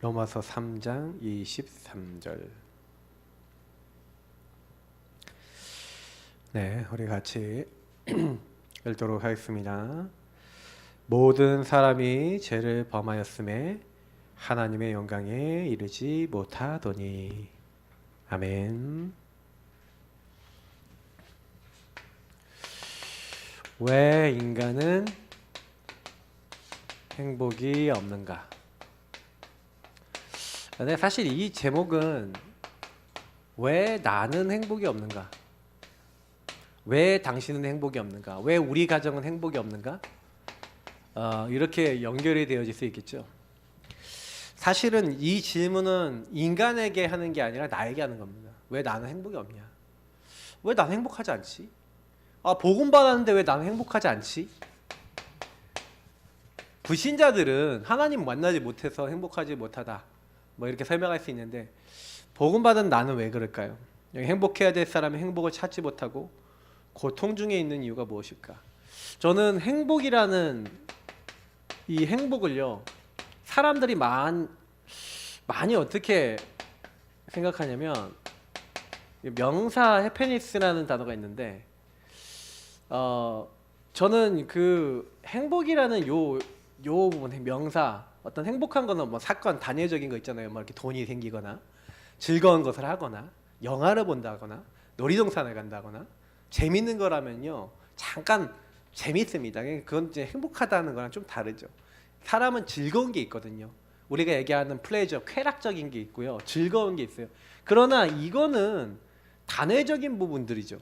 로마서 3장 23절. 네, 우리 같이 읽도록 하겠습니다. 모든 사람이 죄를 범하였음에 하나님의 영광에 이르지 못하더니. 아멘. 왜 인간은 행복이 없는가? 근데 사실 이 제목은 왜 나는 행복이 없는가? 왜 당신은 행복이 없는가? 왜 우리 가정은 행복이 없는가? 이렇게 연결이 되어질 수 있겠죠. 사실은 이 질문은 인간에게 하는 게 아니라 나에게 하는 겁니다. 왜 나는 행복이 없냐? 왜 나는 행복하지 않지? 복음 받았는데 왜 나는 행복하지 않지? 불신자들은 하나님 만나지 못해서 행복하지 못하다, 뭐 이렇게 설명할 수 있는데, 복음 받은 나는 왜 그럴까요? 행복해야 될 사람이 행복을 찾지 못하고 고통 중에 있는 이유가 무엇일까? 저는 행복이라는 이 행복을요, 사람들이 많이 어떻게 생각하냐면, 명사 해피니스라는 단어가 있는데, 저는 그 행복이라는 요 부분, 명사, 어떤 행복한 거는 뭐 사건, 단회적인 거 있잖아요. 뭐 이렇게 돈이 생기거나 즐거운 것을 하거나 영화를 본다거나 놀이동산을 간다거나 재밌는 거라면요, 잠깐 재밌습니다. 그건 이제 행복하다는 거랑 좀 다르죠. 사람은 즐거운 게 있거든요. 우리가 얘기하는 플레저, 쾌락적인 게 있고요, 즐거운 게 있어요. 그러나 이거는 단회적인 부분들이죠.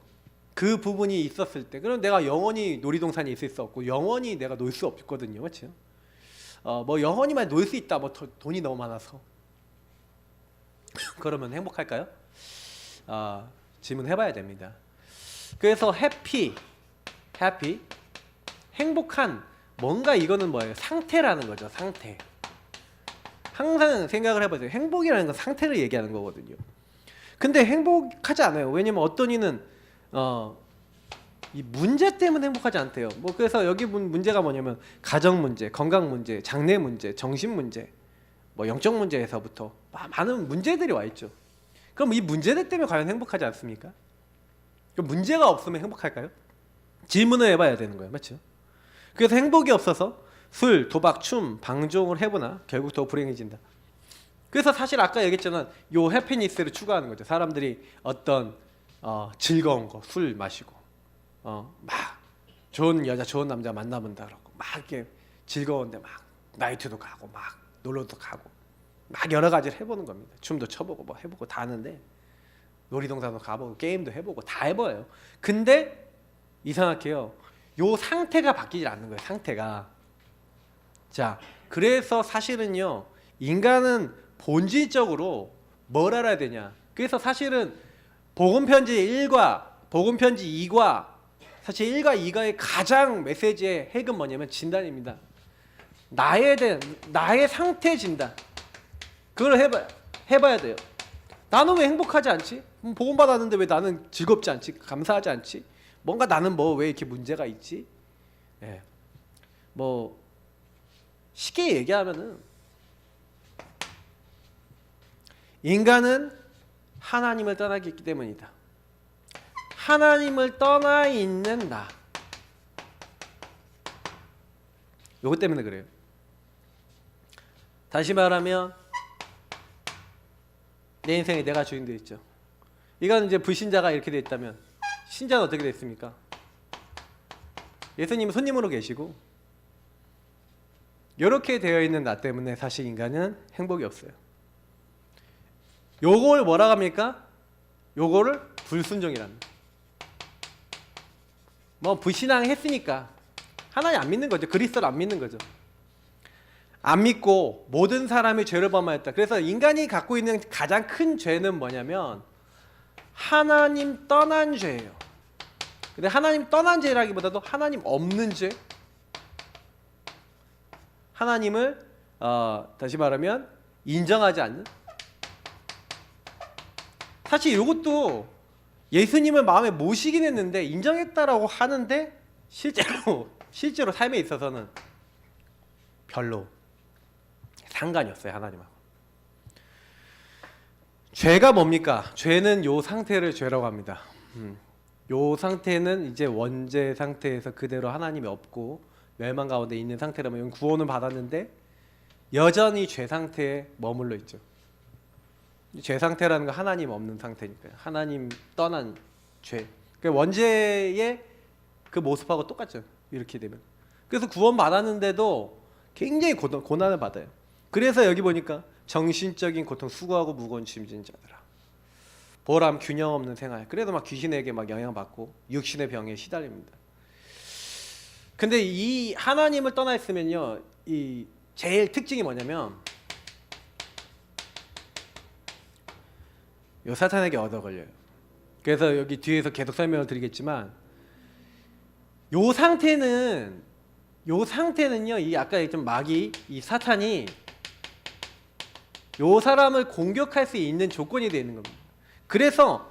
그 부분이 있었을 때, 그럼 내가 영원히 놀이동산에 있을 수 없고 영원히 내가 놀 수 없거든요. 그렇죠? 뭐 영원히만 놀 수 있다, 뭐 돈이 너무 많아서 그러면 행복할까요? 질문해봐야 됩니다. 그래서 해피, 행복한, 뭔가 이거는 뭐예요? 상태라는 거죠. 상태. 항상 생각을 해보세요. 행복이라는 건 상태를 얘기하는 거거든요. 근데 행복하지 않아요. 왜냐면 어떤 이는 이 문제 때문에 행복하지 않대요. 뭐 그래서 여기 문제가 뭐냐면 가정 문제, 건강 문제, 장래 문제, 정신 문제, 뭐 영적 문제에서부터 많은 문제들이 와 있죠. 그럼 이 문제들 때문에 과연 행복하지 않습니까? 그럼 문제가 없으면 행복할까요? 질문을 해봐야 되는 거예요. 맞죠? 그래서 행복이 없어서 술, 도박, 춤, 방종을 해보나 결국 더 불행해진다. 그래서 사실 아까 얘기했잖아, 요 해피니스를 추구하는 거죠. 사람들이 어떤 즐거운 거, 술 마시고 막 좋은 여자, 좋은 남자 만나본다 그러고 막 이렇게 즐거운데 막 나이트도 가고 막 놀러도 가고 막 여러 가지를 해보는 겁니다. 춤도 춰보고 뭐 해보고 다 하는데, 놀이동산도 가보고 게임도 해보고 다 해봐요. 근데 이상하게요, 요 상태가 바뀌지 않는 거예요. 상태가. 자, 그래서 사실은요, 인간은 본질적으로 뭘 알아야 되냐. 그래서 사실은 복음편지 1과 복음편지 2과, 사실 1과 2가의 가장 메시지의 핵은 뭐냐면 진단입니다. 나의 상태 진단. 그걸 해봐야 돼요. 나는 왜 행복하지 않지? 복음 받았는데 왜 나는 즐겁지 않지? 감사하지 않지? 뭔가 나는 뭐 왜 이렇게 문제가 있지? 예. 뭐 쉽게 얘기하면은, 인간은 하나님을 떠나기 때문이다. 하나님을 떠나 있는 나. 요것 때문에 그래요. 다시 말하면 내 인생에 내가 주인 되어 있죠. 이건 이제 불신자가 이렇게 되어 있다면, 신자는 어떻게 됐습니까? 예수님은 손님으로 계시고, 이렇게 되어 있는 나 때문에 사실 인간은 행복이 없어요. 요걸 뭐라고 합니까? 요거를 불순종이랍니다. 뭐 불신앙 했으니까 하나님 안 믿는 거죠. 그리스도를 안 믿는 거죠. 안 믿고 모든 사람이 죄를 범하였다. 그래서 인간이 갖고 있는 가장 큰 죄는 뭐냐면 하나님 떠난 죄예요. 근데 하나님 떠난 죄라기보다도 하나님 없는 죄, 하나님을 다시 말하면 인정하지 않는. 사실 이것도 예수님을 마음에 모시긴 했는데, 인정했다라고 하는데 실제로 삶에 있어서는 별로 상관이 없어요, 하나님하고. 죄가 뭡니까? 죄는 요 상태를 죄라고 합니다. 요 상태는 이제 원죄 상태에서 그대로 하나님이 없고 멸망 가운데 있는 상태라면 구원을 받았는데 여전히 죄 상태에 머물러 있죠. 죄 상태라는 건 하나님 없는 상태니까요. 하나님 떠난 죄. 그러니까 원죄의 그 모습하고 똑같죠. 이렇게 되면. 그래서 구원 받았는데도 굉장히 고난을 받아요. 그래서 여기 보니까 정신적인 고통, 수고하고 무거운 짐진 자들아. 보람, 균형 없는 생활. 그래도 막 귀신에게 막 영향받고 육신의 병에 시달립니다. 근데 이 하나님을 떠나 있으면요, 이 제일 특징이 뭐냐면 요 사탄에게 얻어 걸려요. 그래서 여기 뒤에서 계속 설명을 드리겠지만 요 상태는요, 이 아까 좀 마귀, 이 사탄이 요 사람을 공격할 수 있는 조건이 되어 있는 겁니다. 그래서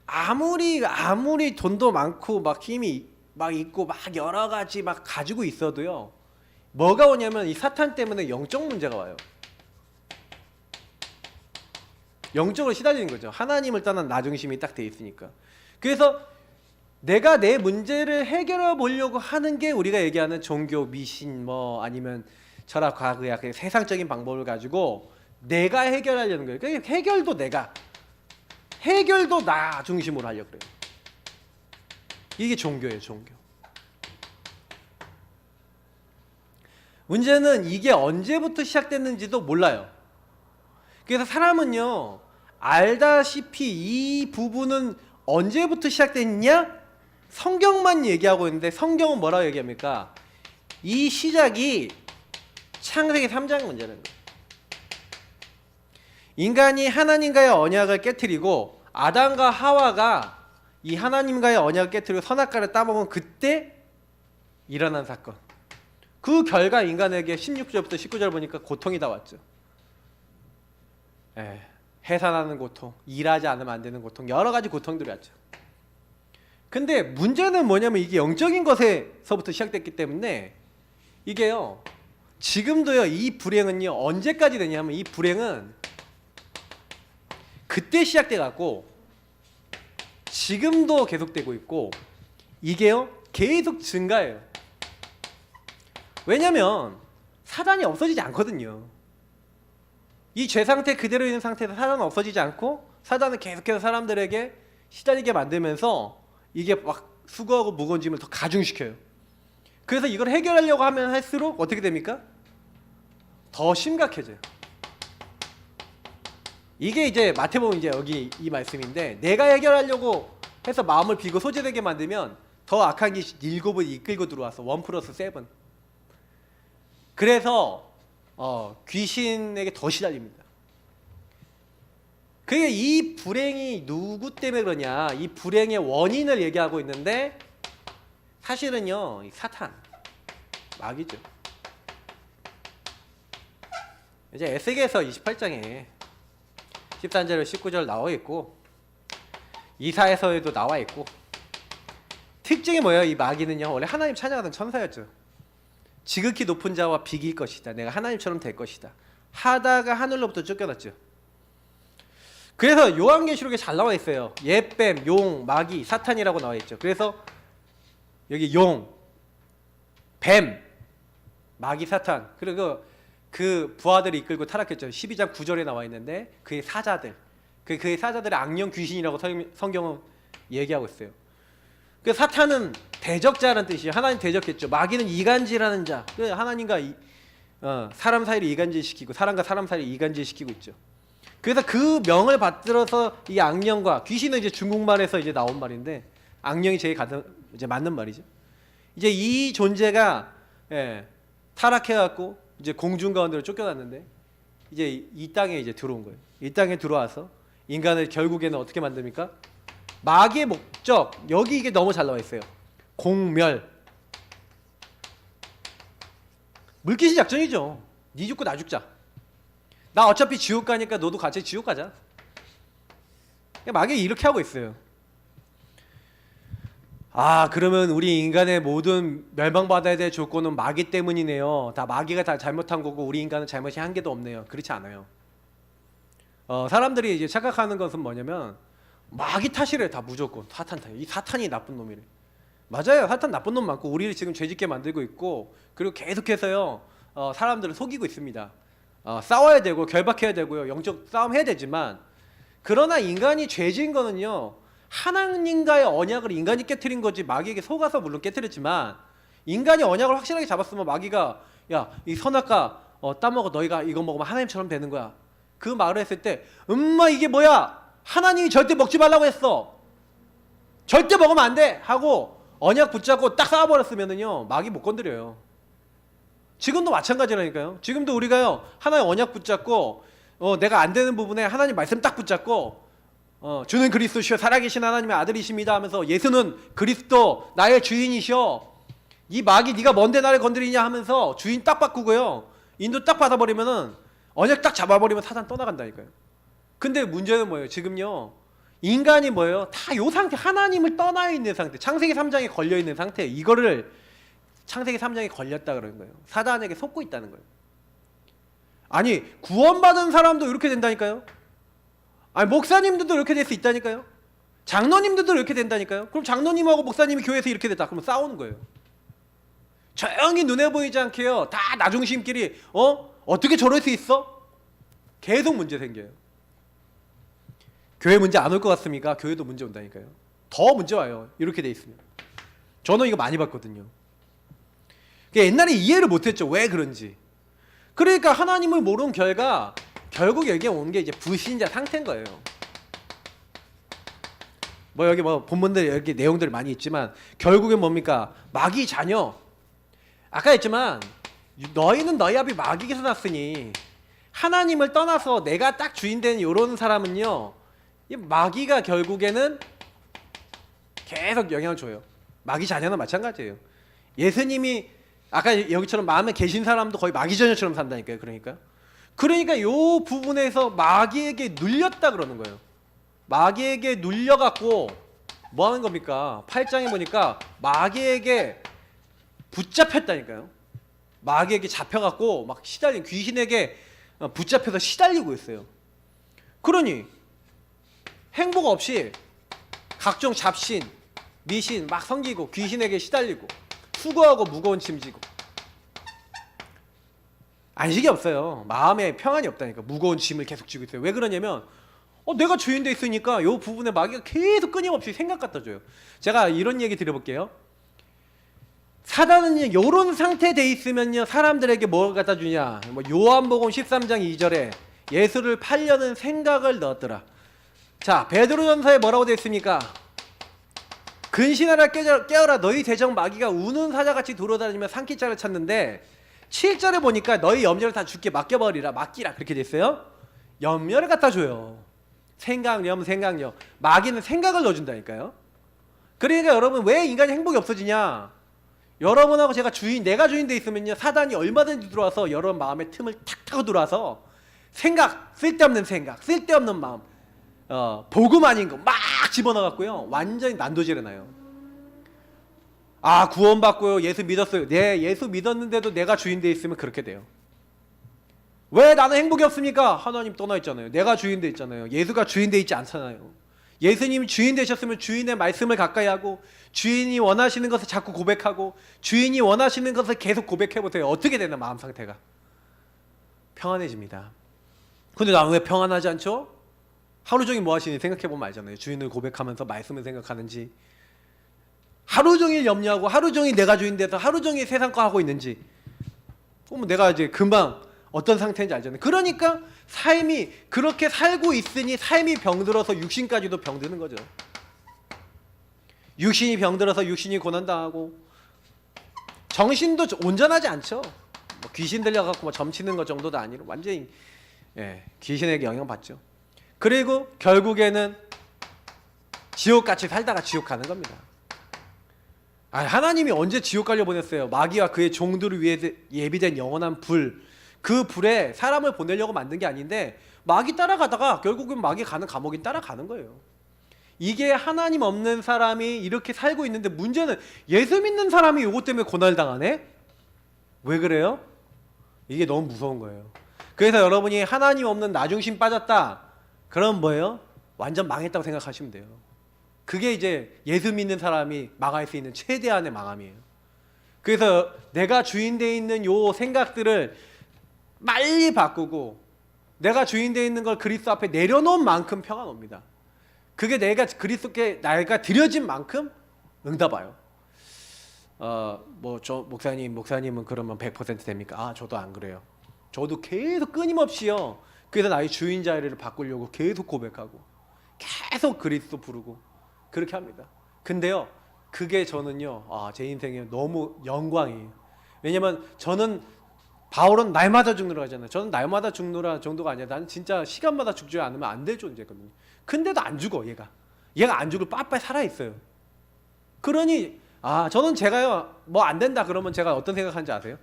아무리 돈도 많고 막 힘이 막 있고 막 여러 가지 막 가지고 있어도요, 뭐가 오냐면 이 사탄 때문에 영적 문제가 와요. 영적으로 시달리는 거죠. 하나님을 떠난 나 중심이 딱 돼 있으니까. 그래서 내가 내 문제를 해결해 보려고 하는 게 우리가 얘기하는 종교, 미신, 뭐 아니면 철학, 과학의학, 세상적인 방법을 가지고 내가 해결하려는 거예요. 그러니까 해결도 나 중심으로 하려고 그래요. 이게 종교예요, 종교. 문제는 이게 언제부터 시작됐는지도 몰라요. 그래서 사람은요, 알다시피 이 부분은 언제부터 시작됐냐? 성경만 얘기하고 있는데 성경은 뭐라고 얘기합니까? 이 시작이 창세기 3장 문제라는 거예요. 인간이 하나님과의 언약을 깨트리고 아담과 하와가 이 하나님과의 언약을 깨트리고 선악과를 따먹은 그때 일어난 사건. 그 결과 인간에게 16절부터 19절 보니까 고통이 다 왔죠. 해산하는 고통, 일하지 않으면 안 되는 고통, 여러 가지 고통들이 왔죠. 근데 문제는 뭐냐면 이게 영적인 것에서부터 시작됐기 때문에 이게요, 지금도요, 이 불행은요, 언제까지 되냐면 이 불행은 그때 시작돼 갖고 지금도 계속되고 있고 이게요, 계속 증가해요. 왜냐면 사단이 없어지지 않거든요. 이 죄 상태 그대로 있는 상태에서 사단은 없어지지 않고 사단은 계속해서 사람들에게 시달리게 만들면서 이게 막 수고하고 무거운 짐을 더 가중시켜요. 그래서 이걸 해결하려고 하면 할수록 어떻게 됩니까? 더 심각해져요. 이게 이제 마태복음 이제 여기 이 말씀인데, 내가 해결하려고 해서 마음을 비고 소재되게 만들면 더 악한 게 7을 이끌고 들어와서 1+7. 그래서 귀신에게 더 시달립니다. 그게 이 불행이 누구 때문에 그러냐, 이 불행의 원인을 얘기하고 있는데 사실은요, 이 사탄, 마귀죠. 이제 에스겔서 28장에 13절 19절 나와 있고 이사야서에도 나와 있고, 특징이 뭐예요? 이 마귀는요, 원래 하나님 찬양하던 천사였죠. 지극히 높은 자와 비길 것이다. 내가 하나님처럼 될 것이다. 하다가 하늘로부터 쫓겨났죠. 그래서 요한계시록에 잘 나와 있어요. 옛뱀, 용, 마귀, 사탄이라고 나와 있죠. 그래서 여기 용, 뱀, 마귀, 사탄, 그리고 그 부하들을 이끌고 타락했죠. 12장 9절에 나와 있는데 그의 사자들, 그의 사자들의 악령 귀신이라고 성경은 얘기하고 있어요. 그 사탄은 대적자라는 뜻이에요. 하나님 대적했죠. 마귀는 이간질하는 자. 하나님과 사람 사이를 이간질시키고 사람과 사람 사이를 이간질시키고 있죠. 그래서 그 명을 받들어서 이 악령과 귀신은 이제 중국말에서 이제 나온 말인데 악령이 제일 이제 맞는 말이죠. 이제 이 존재가 타락해갖고 이제 공중 가운데로 쫓겨났는데 이제 이 땅에 이제 들어온 거예요. 이 땅에 들어와서 인간을 결국에는 어떻게 만듭니까? 마귀의 목적, 여기 이게 너무 잘 나와 있어요. 공멸. 물귀신 작전이죠. 니 죽고 나 죽자. 나 어차피 지옥 가니까 너도 같이 지옥 가자. 마귀가 이렇게 하고 있어요. 그러면 우리 인간의 모든 멸망받아야 될 조건은 마귀 때문이네요. 다 마귀가 다 잘못한 거고 우리 인간은 잘못이 한 개도 없네요. 그렇지 않아요. 사람들이 이제 착각하는 것은 뭐냐면 마귀 탓이래. 다 무조건 사탄 탓. 이 사탄이 나쁜 놈이래. 맞아요. 사탄 나쁜 놈 많고 우리를 지금 죄짓게 만들고 있고, 그리고 계속해서요 사람들을 속이고 있습니다. 싸워야 되고 결박해야 되고요, 영적 싸움 해야 되지만, 그러나 인간이 죄진 거는요 하나님과의 언약을 인간이 깨트린 거지, 마귀에게 속아서 물론 깨트렸지만, 인간이 언약을 확실하게 잡았으면 마귀가 야 이 선악과 따먹어, 너희가 이거 먹으면 하나님처럼 되는 거야, 그 말을 했을 때 엄마 이게 뭐야, 하나님이 절대 먹지 말라고 했어, 절대 먹으면 안 돼 하고 언약 붙잡고 딱 싸워버렸으면은요 마귀 못 건드려요. 지금도 마찬가지라니까요. 지금도 우리가요 하나의 언약 붙잡고 내가 안 되는 부분에 하나님 말씀 딱 붙잡고 주는 그리스도시요 살아계신 하나님의 아들이십니다 하면서 예수는 그리스도 나의 주인이시여, 이 마귀 네가 뭔데 나를 건드리냐 하면서 주인 딱 바꾸고요 인도 딱 받아버리면은, 언약 딱 잡아버리면 사단 떠나간다니까요. 근데 문제는 뭐예요? 지금요 인간이 뭐예요? 다 요 상태, 하나님을 떠나 있는 상태, 창세기 3장에 걸려 있는 상태, 이거를 창세기 3장에 걸렸다 그러는 거예요. 사단에게 속고 있다는 거예요. 아니 구원받은 사람도 이렇게 된다니까요. 아니 목사님들도 이렇게 될 수 있다니까요. 장로님들도 이렇게 된다니까요. 그럼 장로님하고 목사님이 교회에서 이렇게 됐다 그러면 싸우는 거예요. 조용히 눈에 보이지 않게요 다 나중심끼리 어떻게 저럴 수 있어? 계속 문제 생겨요. 교회 문제 안 올 것 같습니까? 교회도 문제 온다니까요. 더 문제 와요 이렇게 돼 있으면. 저는 이거 많이 봤거든요. 옛날에 이해를 못했죠, 왜 그런지. 그러니까 하나님을 모르는 결과 결국 여기에 오는 게 이제 불신자 상태인 거예요. 뭐 여기 뭐 본문들 여기 내용들이 많이 있지만 결국엔 뭡니까? 마귀 자녀. 아까 했지만 너희는 너희 아비 마귀에서 났으니, 하나님을 떠나서 내가 딱 주인 된 이런 사람은요 이 마귀가 결국에는 계속 영향을 줘요. 마귀 자녀는 마찬가지예요. 예수님이 아까 여기처럼 마음에 계신 사람도 거의 마귀 자녀처럼 산다니까요. 그러니까 요 부분에서 마귀에게 눌렸다 그러는 거예요. 마귀에게 눌려갖고 뭐 하는 겁니까? 8장에 보니까 마귀에게 붙잡혔다니까요. 마귀에게 잡혀갖고 막 시달린, 귀신에게 붙잡혀서 시달리고 있어요. 그러니 행복 없이 각종 잡신, 미신 막 섬기고 귀신에게 시달리고 수고하고 무거운 짐 지고 안식이 없어요. 마음에 평안이 없다니까. 무거운 짐을 계속 지고 있어요. 왜 그러냐면 내가 주인 돼 있으니까 요 부분에 마귀가 계속 끊임없이 생각 갖다 줘요. 제가 이런 얘기 드려볼게요. 사단은 요런 상태 돼 있으면요 사람들에게 뭘 갖다 주냐, 뭐 요한복음 13장 2절에 예수를 팔려는 생각을 넣었더라. 자, 베드로전서에 뭐라고 되어 있습니까? 근신하라 깨어라, 너희 대적 마귀가 우는 사자같이 돌아다니며 상키자를 찾는데, 7절에 보니까 너희 염려를 다 주께 맡겨버리라, 맡기라 그렇게 됐어요. 염려를 갖다 줘요. 생각력. 마귀는 생각을 넣어준다니까요. 그러니까 여러분 왜 인간이 행복이 없어지냐, 여러분하고 내가 주인 돼 있으면요 사단이 얼마든지 들어와서 여러분 마음의 틈을 탁 타고 들어와서 쓸데없는 마음, 복음 아닌 거 막 집어넣어갖고요 완전히 난도질해 놔요. 구원받고요 예수 믿었어요. 네, 예수 믿었는데도 내가 주인 돼 있으면 그렇게 돼요. 왜 나는 행복이 없습니까? 하나님 떠나 있잖아요. 내가 주인 돼 있잖아요. 예수가 주인 돼 있지 않잖아요. 예수님이 주인 되셨으면 주인의 말씀을 가까이 하고, 주인이 원하시는 것을 자꾸 고백하고, 주인이 원하시는 것을 계속 고백해보세요. 어떻게 되나 마음 상태가? 평안해집니다. 근데 나는 왜 평안하지 않죠? 하루 종일 뭐 하시는지 생각해보면 알잖아요. 주인을 고백하면서 말씀을 생각하는지, 하루 종일 염려하고 하루 종일 내가 주인 돼서 하루 종일 세상 거 하고 있는지, 내가 이제 금방 어떤 상태인지 알잖아요. 그러니까 삶이 그렇게 살고 있으니 삶이 병들어서 육신까지도 병드는 거죠. 육신이 병들어서 육신이 고난당하고, 정신도 온전하지 않죠. 귀신 들려갖고 점치는 것 정도도 아니고 완전히 귀신에게 영향받죠. 그리고 결국에는 지옥같이 살다가 지옥 가는 겁니다. 하나님이 언제 지옥 가려 보냈어요? 마귀와 그의 종들을 위해 예비된 영원한 불, 그 불에 사람을 보내려고 만든 게 아닌데 마귀 따라가다가 결국은 마귀 가는 감옥이 따라가는 거예요. 이게 하나님 없는 사람이 이렇게 살고 있는데, 문제는 예수 믿는 사람이 이것 때문에 고난을 당하네? 왜 그래요? 이게 너무 무서운 거예요. 그래서 여러분이 하나님 없는 나중심 빠졌다, 그럼 뭐예요? 완전 망했다고 생각하시면 돼요. 그게 이제 예수 믿는 사람이 망할 수 있는 최대한의 망함이에요. 그래서 내가 주인되어 있는 요 생각들을 빨리 바꾸고 내가 주인되어 있는 걸 그리스도 앞에 내려놓은 만큼 평안 옵니다. 그게 내가 그리스도께 내가 드려진 만큼 응답 와요. 뭐 저 목사님은 그러면 100% 됩니까? 아, 저도 안 그래요. 저도 계속 끊임없이요. 그래서 나의 주인 자리를 바꾸려고 계속 고백하고 계속 그리스도 부르고 그렇게 합니다. 근데요, 그게 저는요, 제 인생에 너무 영광이에요. 왜냐면 저는 바울은 날마다 죽노라 하잖아요. 저는 날마다 죽노라 정도가 아니라 나는 진짜 시간마다 죽지 않으면 안 될 존재거든요. 근데도 안 죽어, 얘가 안 죽을 빠빠이 살아 있어요. 그러니 저는 제가요 뭐 안 된다 그러면 제가 어떤 생각하는지 아세요?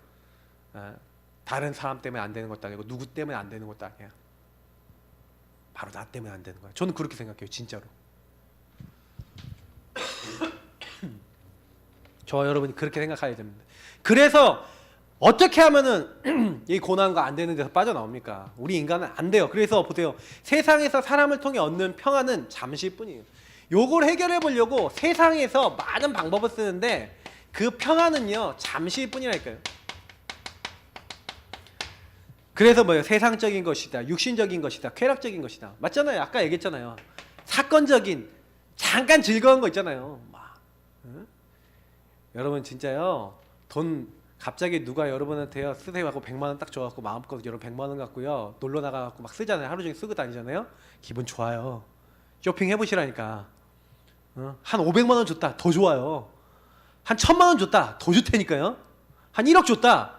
다른 사람 때문에 안 되는 것도 아니고 누구 때문에 안 되는 것도 아니야. 바로 나 때문에 안 되는 거야. 저는 그렇게 생각해요, 진짜로. 저와 여러분이 그렇게 생각해야 됩니다. 그래서 어떻게 하면은 이 고난과 안 되는 데서 빠져나옵니까? 우리 인간은 안 돼요. 그래서 보세요. 세상에서 사람을 통해 얻는 평안은 잠시일 뿐이에요. 요걸 해결해 보려고 세상에서 많은 방법을 쓰는데 그 평안은요 잠시일 뿐이라니까요. 그래서 뭐예요? 세상적인 것이다, 육신적인 것이다, 쾌락적인 것이다. 맞잖아요. 아까 얘기했잖아요. 사건적인 잠깐 즐거운 거 있잖아요. 여러분 진짜요. 돈 갑자기 누가 여러분한테요 쓰세요 하고 100만 원 딱 줘갖고 마음껏 여러분 100만 원 갖고요 놀러 나가갖고 막 쓰잖아요. 하루 종일 쓰고 다니잖아요. 기분 좋아요. 쇼핑 해보시라니까. 한 500만 원 줬다 더 좋아요. 한 1000만 원 줬다 더 좋다니까요. 한 1억 줬다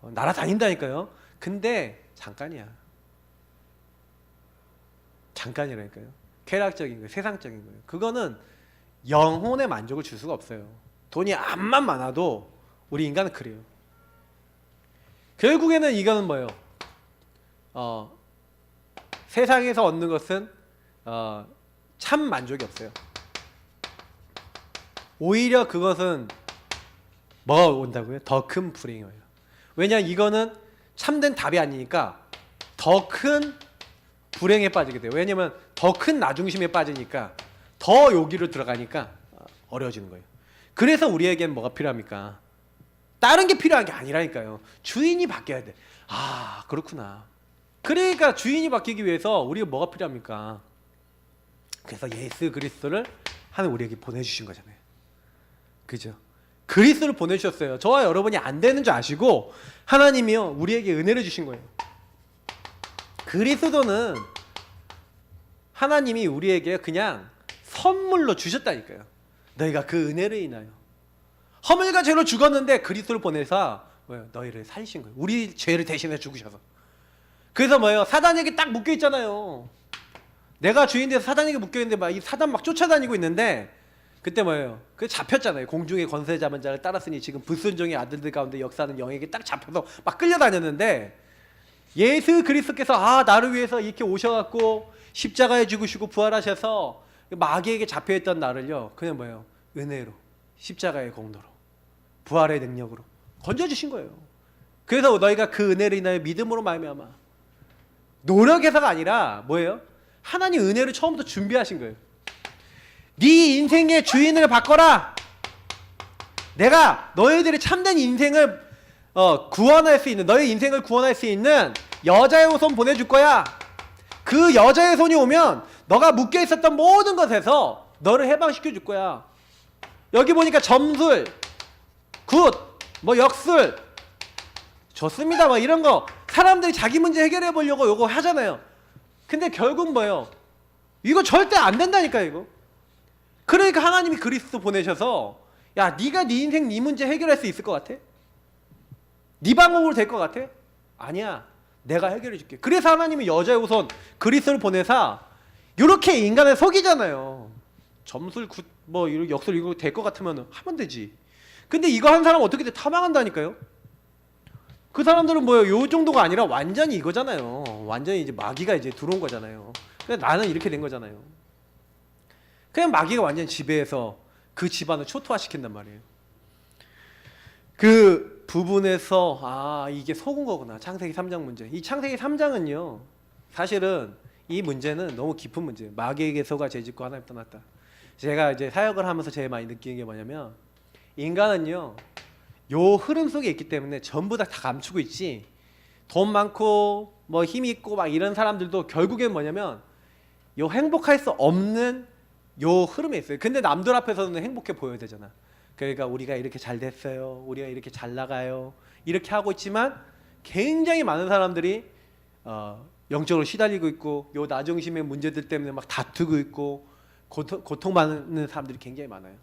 날아다닌다니까요. 근데 잠깐이야. 잠깐이라니까요. 쾌락적인 거예요. 세상적인 거예요. 그거는 영혼의 만족을 줄 수가 없어요. 돈이 암만 많아도 우리 인간은 그래요. 결국에는 이거는 뭐예요? 세상에서 얻는 것은 참 만족이 없어요. 오히려 그것은 뭐가 온다고요? 더 큰 불행이 와요. 왜냐, 이거는 참된 답이 아니니까 더 큰 불행에 빠지게 돼요. 왜냐면 더 큰 나중심에 빠지니까 더 여기로 들어가니까 어려워지는 거예요. 그래서 우리에겐 뭐가 필요합니까? 다른 게 필요한 게 아니라니까요. 주인이 바뀌어야 돼. 그렇구나. 그러니까 주인이 바뀌기 위해서 우리가 뭐가 필요합니까? 그래서 예수 그리스도를 하나님 우리에게 보내주신 거잖아요. 그죠? 그리스도를 보내주셨어요. 저와 여러분이 안 되는 줄 아시고 하나님이요 우리에게 은혜를 주신 거예요. 그리스도는 하나님이 우리에게 그냥 선물로 주셨다니까요. 너희가 그 은혜를 인하여 허물과 죄로 죽었는데 그리스도를 보내서 너희를 살리신 거예요. 우리 죄를 대신해 죽으셔서. 그래서 뭐예요? 사단에게 딱 묶여 있잖아요. 내가 주인 돼서 사단에게 묶여 있는데 막 이 사단 막 쫓아다니고 있는데 그때 뭐예요? 그 잡혔잖아요. 공중의 권세 잡은 자를 따랐으니 지금 불순종의 아들들 가운데 역사하는 영에게 딱 잡혀서 막 끌려다녔는데 예수 그리스도께서 나를 위해서 이렇게 오셔갖고 십자가에 죽으시고 부활하셔서 마귀에게 잡혀있던 나를요 그냥 뭐예요? 은혜로 십자가의 공로로 부활의 능력으로 건져주신 거예요. 그래서 너희가 그 은혜를 인하여 믿음으로 말미암아 노력해서가 아니라 뭐예요? 하나님 은혜를 처음부터 준비하신 거예요. 네 인생의 주인을 바꿔라. 내가 너희들의 참된 인생을 구원할 수 있는, 너희 인생을 구원할 수 있는 여자의 후손 보내줄 거야. 그 여자의 손이 오면 너가 묶여 있었던 모든 것에서 너를 해방시켜 줄 거야. 여기 보니까 점술, 굿, 역술 좋습니다. 이런 거 사람들이 자기 문제 해결해 보려고 요거 하잖아요. 근데 결국 뭐예요? 이거 절대 안 된다니까 이거. 그러니까 하나님이 그리스도 보내셔서 야, 네가 네 인생 네 문제 해결할 수 있을 것 같아? 네 방법으로 될 것 같아? 아니야. 내가 해결해 줄게. 그래서 하나님이 여자의 우선 그리스도를 보내사 이렇게 인간을 속이잖아요. 점술 굿 역술 이거 될 것 같으면 하면 되지. 근데 이거 한 사람 어떻게 돼? 타망한다니까요. 그 사람들은 요 정도가 아니라 완전히 이거잖아요. 완전히 이제 마귀가 이제 들어온 거잖아요. 그냥 나는 이렇게 된 거잖아요. 그냥 마귀가 완전히 지배해서 그 집안을 초토화시킨단 말이에요. 그 부분에서 이게 속은 거구나. 창세기 3장 문제. 이 창세기 3장은요 사실은 이 문제는 너무 깊은 문제예요. 마귀에게 속아 죄짓고 하나님 떠났다. 제가 이제 사역을 하면서 제일 많이 느끼는 게 뭐냐면 인간은요 요 흐름 속에 있기 때문에 전부 다 감추고 있지. 돈 많고 뭐 힘 있고 막 이런 사람들도 결국엔 뭐냐면 요 행복할 수 없는 요 흐름에 있어요. 근데 남들 앞에서는 행복해 보여야 되잖아. 그러니까 우리가 이렇게 잘 됐어요, 우리가 이렇게 잘 나가요, 이렇게 하고 있지만 굉장히 많은 사람들이 영적으로 시달리고 있고 요 나중심의 문제들 때문에 막 다투고 있고 고통받는 사람들이 굉장히 많아요.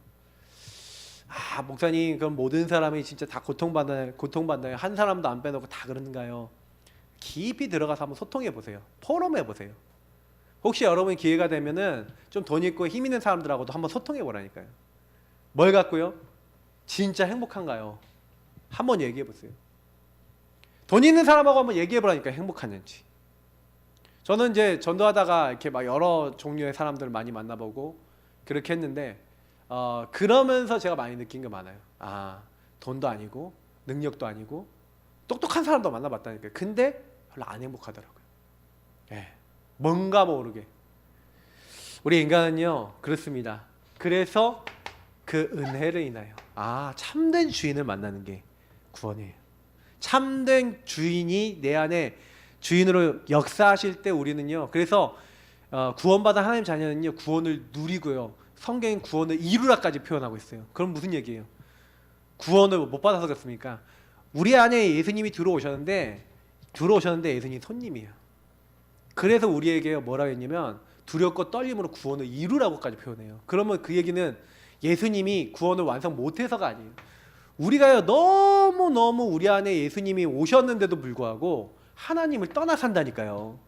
아 목사님 그럼 모든 사람이 진짜 다 고통받나요? 한 사람도 안 빼놓고 다 그런가요? 깊이 들어가서 한번 소통해 보세요. 포럼해 보세요. 혹시 여러분 기회가 되면은 좀 돈 있고 힘 있는 사람들하고도 한번 소통해 보라니까요. 뭘 갖고요? 진짜 행복한가요? 한번 얘기해 보세요. 돈 있는 사람하고 한번 얘기해 보라니까 행복한지. 저는 이제 전도하다가 이렇게 막 여러 종류의 사람들을 많이 만나보고 그렇게 했는데 그러면서 제가 많이 느낀 게 많아요. 아 돈도 아니고 능력도 아니고 똑똑한 사람도 만나봤다니까요. 근데 별로 안 행복하더라고요. 예, 뭔가 모르게 우리 인간은요 그렇습니다. 그래서 그 은혜를 인하여 참된 주인을 만나는 게 구원이에요. 참된 주인이 내 안에 주인으로 역사하실 때 우리는요 그래서 구원받은 하나님 자녀는요 구원을 누리고요 성경은 구원을 이루라까지 표현하고 있어요. 그럼 무슨 얘기예요? 구원을 못 받아서 그렇습니까? 우리 안에 예수님이 들어오셨는데 예수님 손님이에요. 그래서 우리에게 뭐라고 했냐면 두렵고 떨림으로 구원을 이루라고까지 표현해요. 그러면 그 얘기는 예수님이 구원을 완성 못해서가 아니에요. 우리가요 너무 우리 안에 예수님이 오셨는데도 불구하고 하나님을 떠나 산다니까요.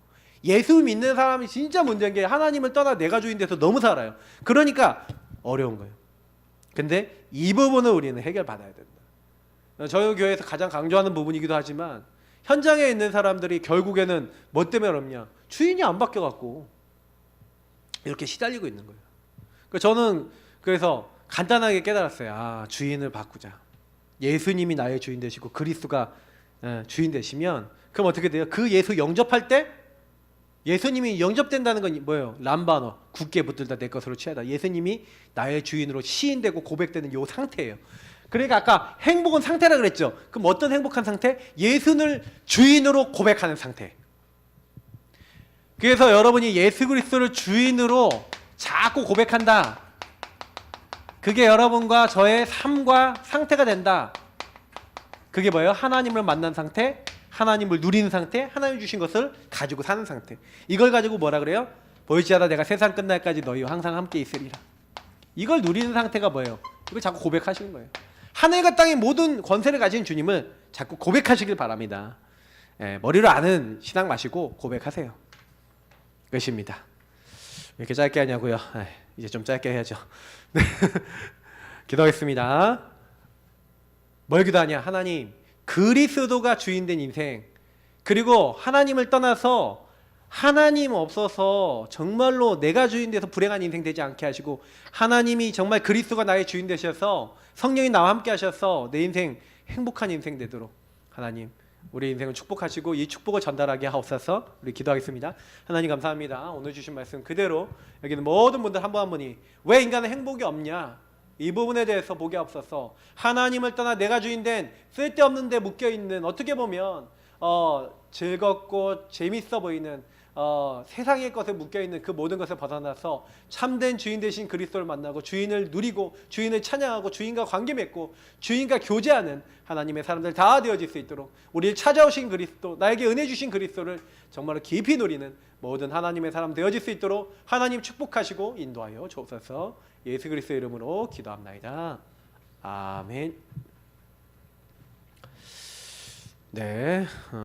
예수 믿는 사람이 진짜 문제인 게 하나님을 떠나 내가 주인 돼서 너무 살아요. 그러니까 어려운 거예요. 근데 이 부분을 우리는 해결받아야 된다. 저희 교회에서 가장 강조하는 부분이기도 하지만 현장에 있는 사람들이 결국에는 뭐 때문에 어렵냐? 주인이 안 바뀌어갖고 이렇게 시달리고 있는 거예요. 저는 그래서 간단하게 깨달았어요. 주인을 바꾸자. 예수님이 나의 주인 되시고 그리스도가 주인 되시면 그럼 어떻게 돼요? 그 예수 영접할 때 예수님이 영접된다는 건 뭐예요? 람바너 굳게 붙들다 내 것으로 취하다. 예수님이 나의 주인으로 시인되고 고백되는 요 상태예요. 그러니까 아까 행복은 상태라 그랬죠. 그럼 어떤 행복한 상태? 예수를 주인으로 고백하는 상태. 그래서 여러분이 예수 그리스도를 주인으로 자꾸 고백한다. 그게 여러분과 저의 삶과 상태가 된다. 그게 뭐예요? 하나님을 만난 상태, 하나님을 누리는 상태, 하나님 주신 것을 가지고 사는 상태. 이걸 가지고 뭐라 그래요? 보이지하다 내가 세상 끝날까지 너희와 항상 함께 있으리라. 이걸 누리는 상태가 뭐예요? 이걸 자꾸 고백하시는 거예요. 하늘과 땅의 모든 권세를 가진 주님을 자꾸 고백하시길 바랍니다. 머리로 아는 신앙 마시고 고백하세요. 끝입니다. 왜 이렇게 짧게 하냐고요? 이제 좀 짧게 해야죠. 네. 기도하겠습니다. 뭘 기도하냐? 하나님, 그리스도가 주인된 인생, 그리고 하나님을 떠나서 하나님 없어서 정말로 내가 주인 돼서 불행한 인생 되지 않게 하시고 하나님이 정말 그리스도가 나의 주인 되셔서 성령이 나와 함께 하셔서 내 인생 행복한 인생 되도록 하나님 우리 인생을 축복하시고 이 축복을 전달하게 하옵소서. 우리 기도하겠습니다. 하나님 감사합니다. 오늘 주신 말씀 그대로 여기는 모든 분들 한 분 한 분이 왜 인간은 행복이 없냐 이 부분에 대해서 보게 하옵소서. 하나님을 떠나 내가 주인 된 쓸데없는 데 묶여있는 어떻게 보면 즐겁고 재밌어 보이는 세상의 것에 묶여있는 그 모든 것을 벗어나서 참된 주인 되신 그리스도를 만나고 주인을 누리고 주인을 찬양하고 주인과 관계 맺고 주인과 교제하는 하나님의 사람들 다 되어질 수 있도록 우리를 찾아오신 그리스도 나에게 은혜 주신 그리스도를 정말로 깊이 누리는 모든 하나님의 사람 되어질 수 있도록 하나님 축복하시고 인도하여 주옵소서. 예수 그리스도의 이름으로 기도합나이다. 아멘. 네.